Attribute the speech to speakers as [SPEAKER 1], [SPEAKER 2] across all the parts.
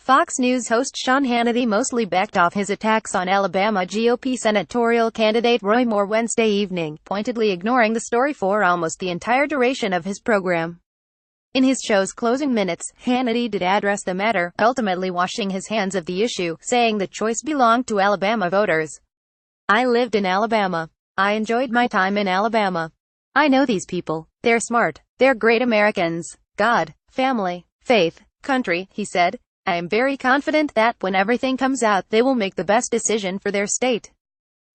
[SPEAKER 1] Fox News host Sean Hannity mostly backed off his attacks on Alabama GOP senatorial candidate Roy Moore Wednesday evening, pointedly ignoring the story for almost the entire duration of his program. In his show's closing minutes, Hannity did address the matter, ultimately washing his hands of the issue, saying the choice belonged to Alabama voters. "I lived in Alabama. I enjoyed my time in Alabama. I know these people. They're smart. They're great Americans. God, family, faith, country," he said. "I am very confident that, when everything comes out, they will make the best decision for their state."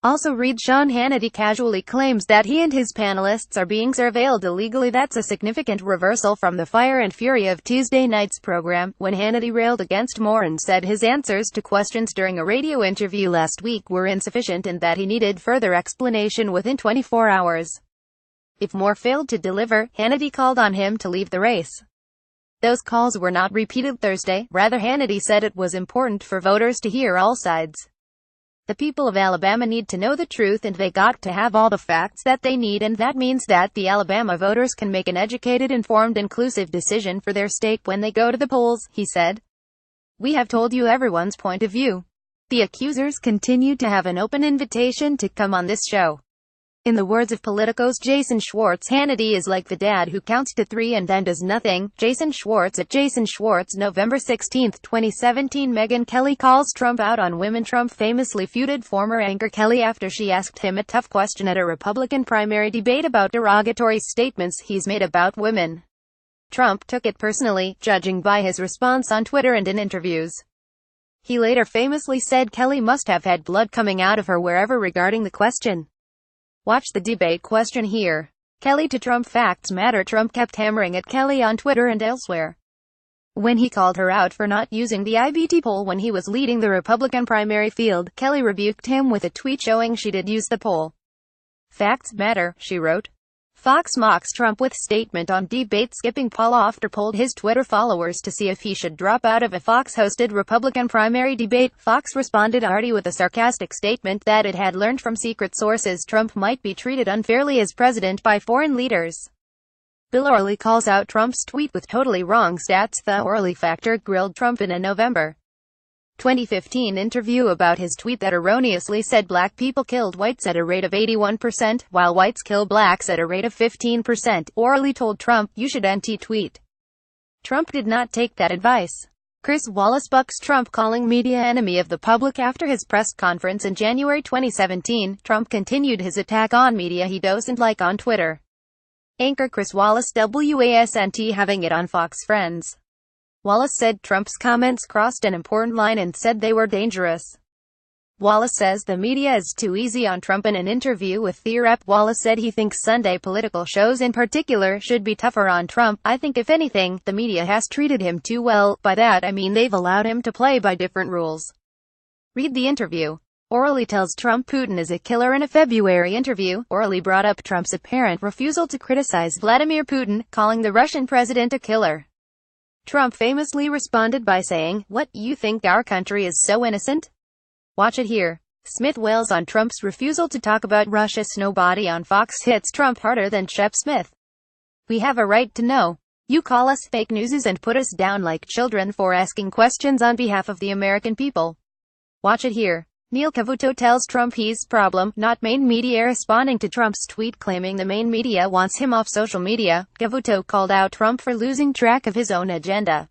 [SPEAKER 1] Also read Sean Hannity casually claims that he and his panelists are being surveilled illegally. That's a significant reversal from the fire and fury of Tuesday night's program, when Hannity railed against Moore and said his answers to questions during a radio interview last week were insufficient and that he needed further explanation within 24 hours. If Moore failed to deliver, Hannity called on him to leave the race. Those calls were not repeated Thursday. Rather, Hannity said it was important for voters to hear all sides. "The people of Alabama need to know the truth, and they got to have all the facts that they need, and that means that the Alabama voters can make an educated, informed, inclusive decision for their state when they go to the polls," he said. "We have told you everyone's point of view. The accusers continue to have an open invitation to come on this show." In the words of Politico's Jason Schwartz, Hannity is like the dad who counts to 3 and then does nothing. Jason Schwartz at Jason Schwartz, November 16, 2017. Megyn Kelly calls Trump out on women. Trump famously feuded former anchor Kelly after she asked him a tough question at a Republican primary debate about derogatory statements he's made about women. Trump took it personally, judging by his response on Twitter and in interviews. He later famously said Kelly must have had blood coming out of her wherever regarding the question. Watch the debate question here. Kelly to Trump. Facts matter. Trump kept hammering at Kelly on Twitter and elsewhere. When he called her out for not using the IBT poll when he was leading the Republican primary field, Kelly rebuked him with a tweet showing she did use the poll. "Facts matter," she wrote. Fox mocks Trump with statement on debate skipping poll after polled his Twitter followers to see if he should drop out of a Fox-hosted Republican primary debate. Fox responded already with a sarcastic statement that it had learned from secret sources Trump might be treated unfairly as president by foreign leaders. Bill O'Reilly calls out Trump's tweet with totally wrong stats. The O'Reilly factor grilled Trump in a November 2015 interview about his tweet that erroneously said black people killed whites at a rate of 81%, while whites kill blacks at a rate of 15%. O'Reilly told Trump, "You should anti-tweet." Trump did not take that advice. Chris Wallace bucks Trump calling media enemy of the public. After his press conference in January 2017, Trump continued his attack on media he doesn't like on Twitter. Anchor Chris Wallace wasn't having it on Fox Friends. Wallace said Trump's comments crossed an important line and said they were dangerous. Wallace says the media is too easy on Trump. In an interview with The Rep, Wallace said he thinks Sunday political shows in particular should be tougher on Trump. "I think if anything, the media has treated him too well. By that I mean they've allowed him to play by different rules." Read the interview. O'Reilly tells Trump Putin is a killer. In a February interview, O'Reilly brought up Trump's apparent refusal to criticize Vladimir Putin, calling the Russian president a killer. Trump famously responded by saying, "What, you think our country is so innocent?" Watch it here. Smith wails on Trump's refusal to talk about Russia. Nobody on Fox hits Trump harder than Shep Smith. "We have a right to know. You call us fake newses and put us down like children for asking questions on behalf of the American people." Watch it here. Neil Cavuto tells Trump he's problem, not main media. Responding to Trump's tweet claiming the main media wants him off social media, Cavuto called out Trump for losing track of his own agenda.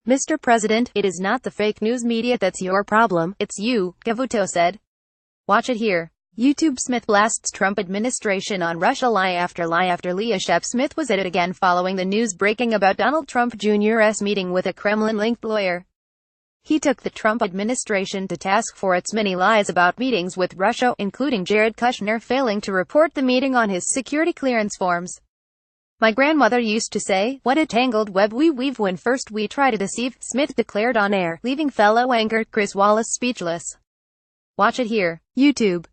[SPEAKER 1] "Mr. President, it is not the fake news media that's your problem, it's you," Cavuto said. Watch it here. YouTube. Smith blasts Trump administration on Russia. Lie after lie after lie. Shep Smith was at it again following the news breaking about Donald Trump Jr.'s meeting with a Kremlin-linked lawyer. He took the Trump administration to task for its many lies about meetings with Russia, including Jared Kushner failing to report the meeting on his security clearance forms. "My grandmother used to say, 'What a tangled web we weave when first we try to deceive,'" Smith declared on air, leaving fellow anchor Chris Wallace speechless. Watch it here. YouTube.